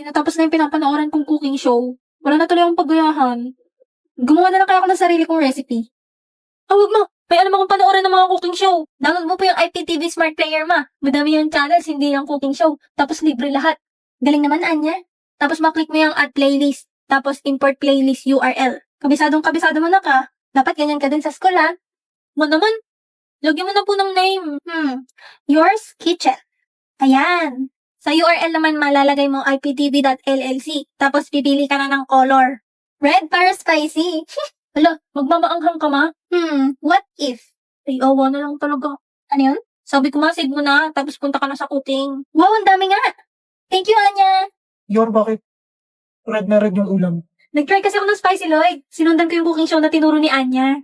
natapos na yung pinapanooran kong cooking show. Wala na tuloy akong paggayahan. Gumawa na lang kaya ako ng sarili kong recipe. Huwag mo. May alam akong panoorin ng mga cooking show. Download mo po yung IPTV Smart Player, ma. Madami yung channels, hindi yung cooking show. Tapos libre lahat. Galing naman, Anya. Tapos maklik mo yung add playlist. Tapos import playlist URL. Kabisadong-kabisado mo na ka. Dapat ganyan ka din sa school, ha? Mo naman. Lagyan mo na po ng name. Yours Kitchen. Ayan. Sa URL naman malalagay mo iptv.llc. Tapos pipili ka na ng color. Red para spicy. Hala, magmamaanghang ka, ma? What if? Ay, awa na lang talaga. Ano yun? Sabi ko save mo na, tapos punta ka na sa cooking. Wow, ang dami nga! Thank you, Anya! Yor, bakit? Red na red yung ulam. Nag-try kasi ako ng Spicy Lloyd. Sinundan ko yung cooking show na tinuro ni Anya.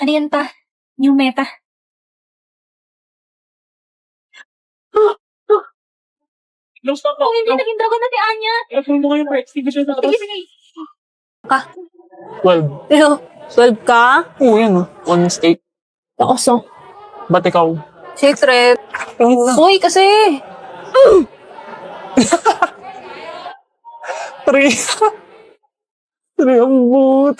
Ano yan pa? New meta. Close na Kung hindi naging dragon na si Anya. Ano mo ngayon, Rex? Sige siya sa Sige, sige. 12. Pero, 12 ka? Oo, yan oh. One steak. Takoso. Ba't ikaw? Secret. Ayun na. Uy, kasi. Three. Three ang boot.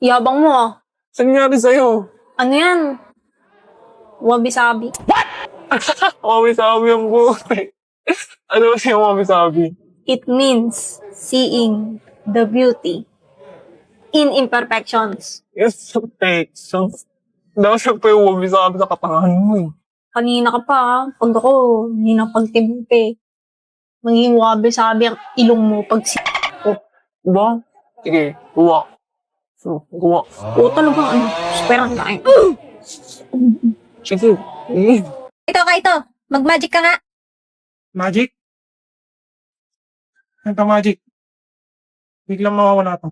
Yabang mo ah. Saan nangyari sa'yo? Ano yan? Wabi-sabi. Wabi-sabi ang boot. Ano ba siya wabi-sabi? It means seeing the beauty in imperfections. Yes, some text. Daw siya pa yung wabi-sabi sa katangahan mo eh. Kanina ka pa ah. Pag ako, hindi na pagtimpe. Maging wabi-sabi ang ilong mo pag ko. Diba? Sige, guwa. So, guwa. Oo talaga ano. Superang tayo. Sige. Eh. Ito. Mag-magic ka nga. Magic? Ano magic? Biglang mawawala to.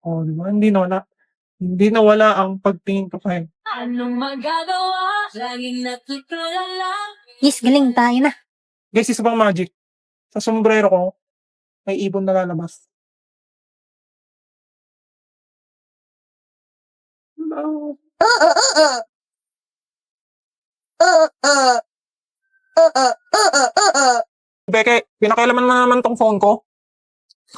Oh, diba? Hindi nawala ang pagtingin ko sa'yo. Anong magagawa? Laging natutulala. Yes, galing tayo na. Guys, isa pang magic. Sa sombrero ko, may ibon na lalabas. Hello. Beke, pinakailaman mo naman tong phone ko.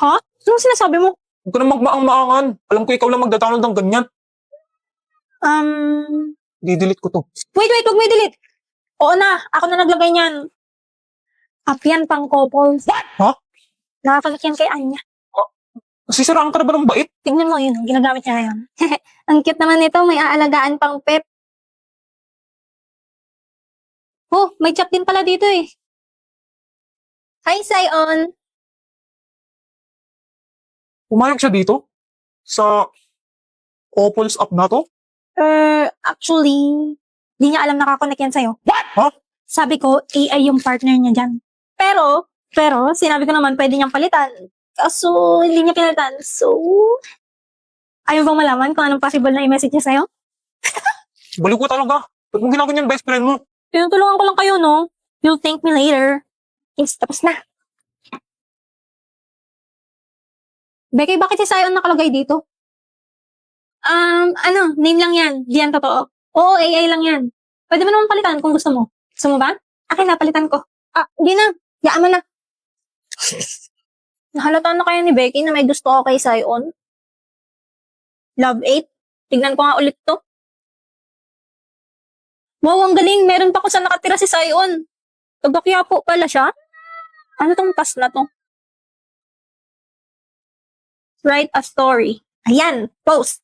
Ha? Anong sinasabi mo? Huwag ka na magmaang-maangan. Alam ko ikaw lang magda-download ng ganyan. Di-delete ko to. Wait, huwag mo i-delete. Oo na, ako na naglagay niyan. App yan pang couples. Ha? Nakakagat yan kay Anya. Sisiraan ka na ba ng bait? Tingnan mo yun, ginagamit niya ngayon. Ang cute naman nito, may aalagaan pang pet. Oh, may chat din pala dito eh. Hi, Sion. Pumayag siya dito? Sa Opals app na to? Actually, di niya alam nakakonect yan sa'yo. Ha? Sabi ko, AI yung partner niya dyan. Pero, sinabi ko naman, pwede niyang palitan. Kaso, hindi niya pinalitan. So, ayaw bang malaman kung anong possible na i-message niya sa'yo? Baliw ko talaga. Ba't mo ginagawa yung best friend mo? Tinutulungan ko lang kayo, no? You'll thank me later. Yes, tapos na. Becky, bakit si Sion nakalagay dito? Name lang yan. Di yan totoo. Oo, AI lang yan. Pwede mo naman palitan kung gusto mo. Gusto mo ba? Akin na, palitan ko. Di na. Yaan mo na. Nahalata na kaya ni Becky na may gusto ko kay Sion? Love 8? Tignan ko nga ulit to. Wow, ang galing. Meron pa kung saan nakatira si Sion. Taga-Quiapo pala siya. Ano tong task na to? Write a story. Ayan, post.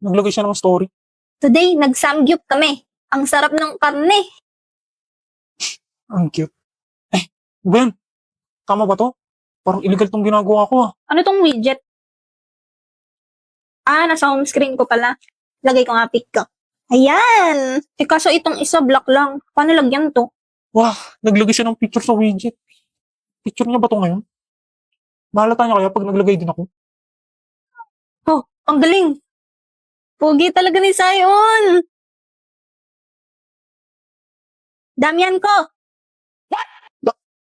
Naglagay siya ng story. Today, nag-samgyup kami. Ang sarap ng karne. Ang cute. Ben, tama ba to? Parang illegal tong ginagawa ko ah. Ano tong widget? Nasa home screen ko pala. Lagay ko nga pic ko. Ayan! Kaso itong isa black lang. Paano lagyan to? Wah, naglagay siya ng picture sa widget. Picture niya ba to ngayon? Mahalata niya kaya pag naglagay din ako? Oh, ang galing! Pogi talaga ni Sion! Damian ko!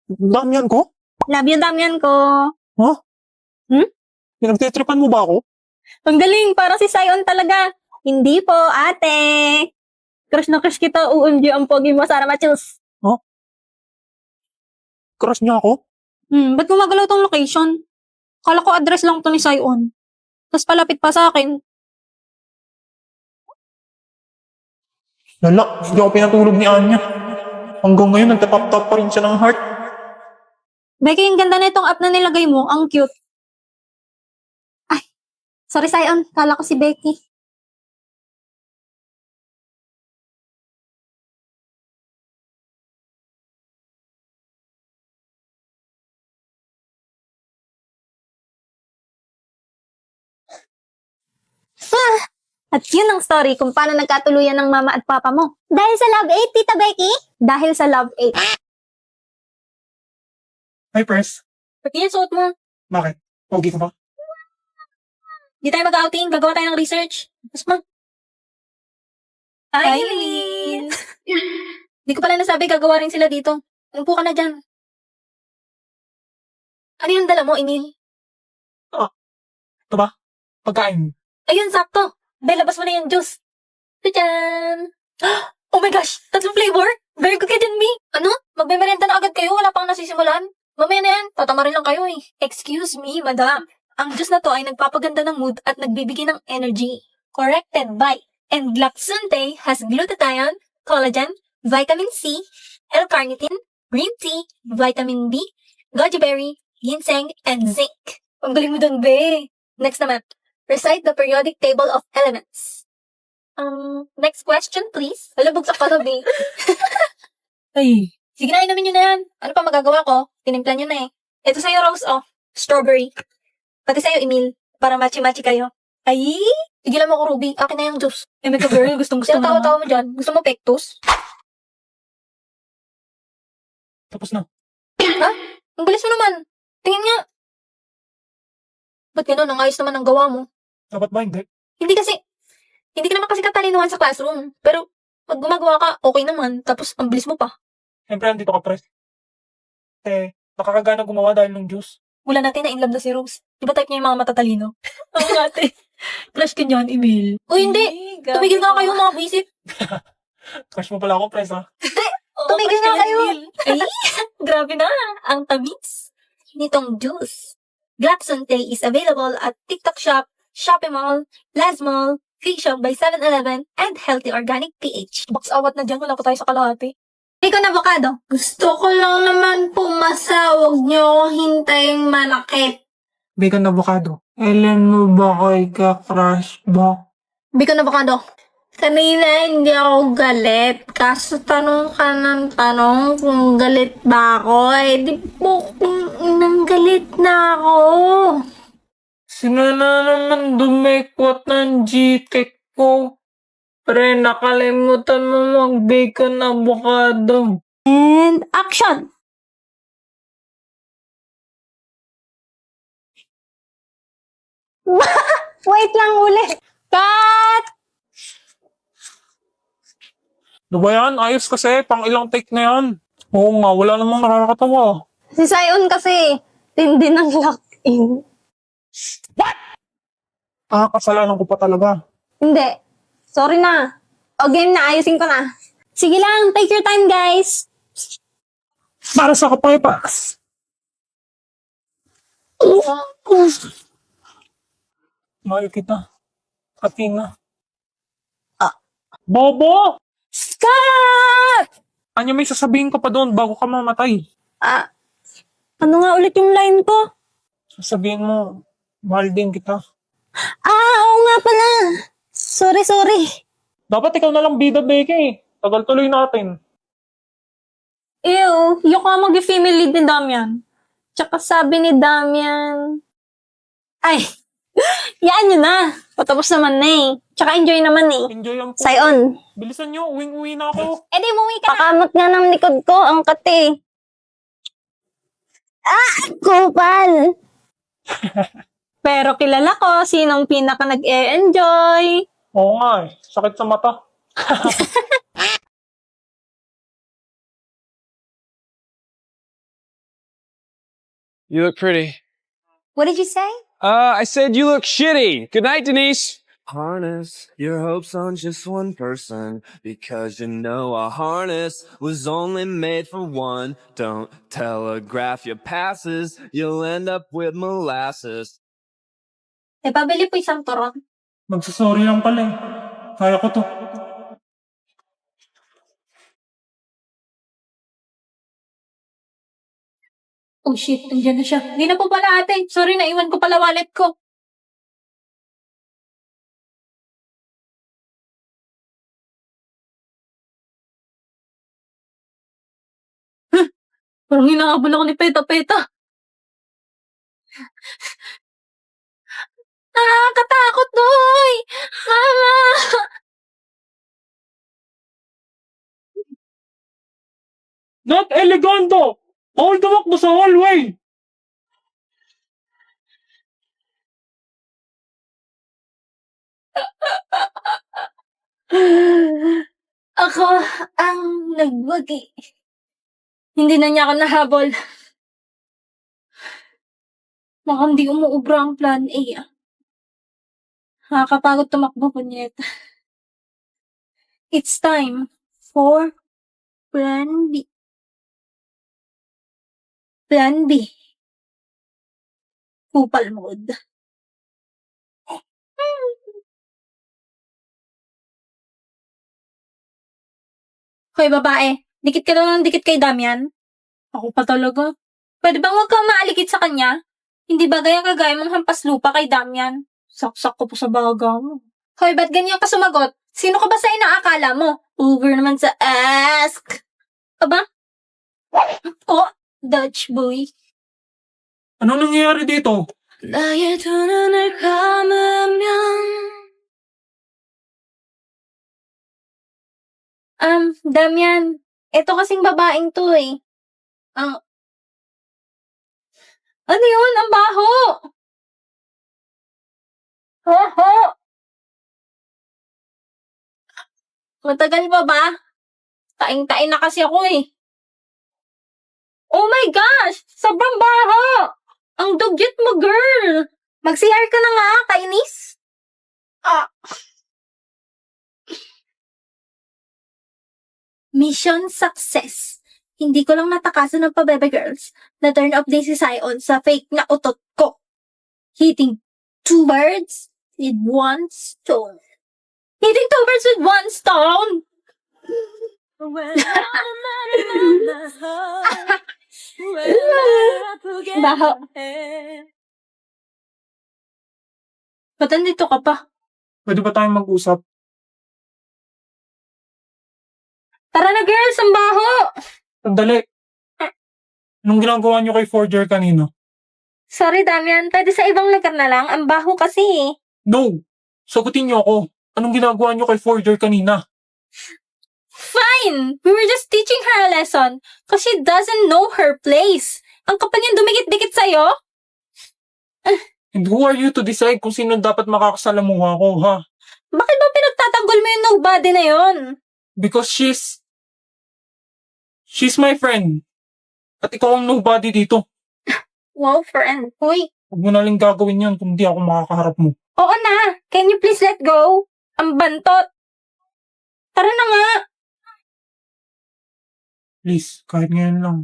Damian ko? Love you, Damian ko! Pinagtitripan mo ba ako? Ang galing! Para si Sion talaga! Hindi po, ate! Crush na crush kita, OMG, ang pogi mo, Sarah Machos. Crush niya ako? Ba't gumagalaw tong location? Kala ko address lang to ni Sion. Tapos palapit pa sa akin. Lala, hindi ako pinatulog ni Anya. Hanggang ngayon, nagtatap-tap pa rin siya ng heart. Becky, yung ganda na itong app na nilagay mo. Ang cute. Ay, sorry Sion. Kala ko si Becky. At yun ang story kung paano nagkatuluyan ng mama at papa mo. Dahil sa Love 8, Tita Becky? Dahil sa Love 8. Hi, Pres. Ba't yan suot mo? Bakit? Pogi ka ba? Di tayo mag-outing, gagawa tayo ng research. Mas Hi, Eileen! Di ko pala nasabi, gagawa rin sila dito. Umupo ka na dyan. Ano yung dala mo, Emil? Ito ba? Pagkain. Ayun, sakto. Bel, labas mo na yung juice. Tadyan! Oh my gosh! Tatlong flavor? Very good ka dyan, Mi. Ano? Magmemerenda na agad kayo? Wala pang nasisimulan? Mamaya na yan. Tatamarin lang kayo eh. Excuse me, madam. Ang juice na to ay nagpapaganda ng mood at nagbibigay ng energy. Corrected by Englaxante has glutathione, collagen, vitamin C, L-carnitine, green tea, vitamin B, goji berry, ginseng, and zinc. Ang galing mo dun, be. Next naman. Recite the periodic table of elements. Next question, please. Alam, bugsak ka na, be. Ay. Sige na, inumin nyo na yan. Ano pa magagawa ko? Tinimpla nyo na eh. Ito sa'yo, Rose, oh. Strawberry. Pati sa'yo, Emil. Para matchy-matchy kayo. Ay! Tigilan mo ko, Ruby. Akin na yung juice. Eh, may ka-girl. Gustong-gusto mo naman. Tawa-tawa mo dyan. Gusto mo pectus? Tapos na. Ha? Ang bilis mo naman. Tingin nga. Ba't gano'n? Ang ayos naman ang gawa mo. Dapat ba hindi? Hindi ka naman kasi katalinuhan sa classroom. Pero, pag gumagawa ka, okay naman. Tapos, ang bilis mo pa. Siyempre, andito ka, Pres. Nakakagana gumawa dahil ng juice. Wala natin na in love na si Rose. Di ba type niya yung mga matatalino? Oo ate. Crush ka niyan, Emil. Uy, hindi. Tumigil nga kayo mga buisit. Crush mo pala ako, Pres, ha? Tumigil nga kayo. Ay, grabe na. Ang tamis nitong juice. Glaxon Tea is available at TikTok Shop, Shopee Mall, Laz Mall, Free Shop by 7-Eleven, and Healthy Organic PH. Box awat na dyan. Wala pa tayo sa kalahati. Ikaw na avocado. Gusto ko lang naman pumasa. Huwag niyo ako hintaying manakit. Bacon avocado. Alam mo ba kay ka-crush ba? Bacon avocado. Kanina hindi ako galit. Kaso tanong ka ng tanong kung galit ba ako. Eh, di po nang galit na ako. Sino na naman dumekwat ng GTEC ko? Pre, nakalimutan mo mag-bacon avocado. And action! Wait lang ulit. Cut! Ano ba yan? Ayos kasi. Pang ilang take na yan. Oo nga, wala namang nakakatawa. Si Sion kasi, tindi ng lock-in. Kasalanan ko pa talaga. Hindi. Sorry na. O game na, ayusin ko na. Sige lang, take your time guys. Para sa kapaypas. Mahal kita. Katina. Bobo! Scott! Anya, may sasabihin ka pa doon bago ka mamatay. Ano nga ulit yung line ko? Sasabihin mo, mahal din kita. Oo nga pala. Sorry. Dapat ikaw na lang bida, Becky. Tagal tuloy natin. Ew, yung ka mag-female lead ni Damian. Tsaka sabi ni Damian, ay, yaan nyo na. Patapos naman na eh. Tsaka enjoy naman eh. Enjoy ang Sion. Bilisan nyo, uwing-uwi na ako. Eh di umuwi ka na. Pakamot nga ng likod ko, ang kate. Kupal. Pero kilala ko sinong pinaka nag-e-enjoy. Oo nga eh, sakit sa mata. You look pretty. What did you say? I said you look shitty. Good night, Denise. Harness your hopes on just one person, because you know a harness was only made for one. Don't telegraph your passes, you'll end up with molasses. Eh, pabili po isang turon. Magsasorry lang pala eh. Kaya ko to. Oh shit, nandiyan na siya. Hindi na po pala ate. Sorry, naiwan ko pala wallet ko. Parang hinahabol ako ni Peta Peta. Nakakatakot, Doy! Mama! Not elegando! All tumakbo sa hallway! Ako ang nagwagi. Hindi na niya ako nahabol. Baka hindi umuubra ang plan A. Nakakapagod tumakbo po niya. It's time for Plan B. Plan B. Kupal mode. Hoy, babae. Dikit ka daw ng dikit kay Damian. Ako pa talaga. Pwede bang huwag kang maalikit sa kanya? Hindi ba gaya mong hampas lupa kay Damian? Saksak ko pa sa baga mo. Hoy, ba't ganyan ka sumagot? Sino ka ba sa inaakala mo? Over naman sa ask. Aba? Oh, Dutch boy. Ano nangyayari dito? 나의 두 눈을 감으면 Damian, ito kasing babaeng to eh. Ang... Ano yun? Ang baho! Hoho! Matagal pa ba? Taing-tain na kasi ako eh. Oh my gosh! Sobrang baho! Ang dugyot mo, girl! Mag-CR ka na nga, kainis! Ah! Mission success. Hindi ko lang natakasan ng pabebe girls na turn off din si Sion sa fake na utot ko. Hitting 2 birds with 1 stone. Hitting 2 birds with 1 stone? Baho. Ba't andito ka pa? Pwede ba tayong mag-usap? Tara na girls, ang baho! Sandali. Anong ginagawa niyo kay Forger kanina? Sorry Damian, pwede sa ibang lugar na lang. Ang baho kasi eh. No! Sagutin niyo ako. Anong ginagawa niyo kay Forger kanina? Fine! We were just teaching her a lesson because she doesn't know her place. Ang kapal niyang dumikit-dikit sa'yo? And who are you to decide kung sino dapat makakasalamuha ko, ha? Bakit ba pinagtatanggol mo yung nobody na yon? Because she's my friend. At ikaw ang nobody dito. Wow, friend. Uy, Huwag mo na lang gagawin yun kung di ako makakaharap mo. oo na. Can you please let go? Ang bantot. Tara na nga. Please, kahit ngayon lang.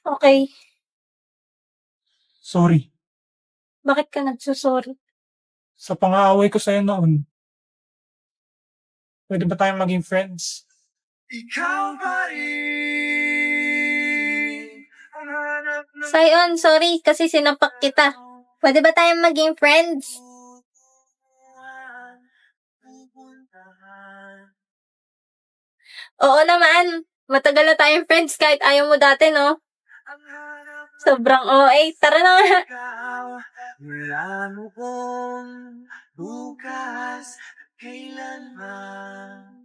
Okay. Sorry. Bakit ka nagsusorry? Sa pang-aaway ko sa'yo noon. Pwede ba tayong maging friends? Ikaw pa rin ang hanap ng Sion, sorry kasi sinapak kita. Pwede ba tayong maging friends? Oo naman. Matagal na tayong friends kahit ayaw mo dati, no? Sobrang OA. Tara na nga. ikaw. Wala mo kong bukas at kailanman.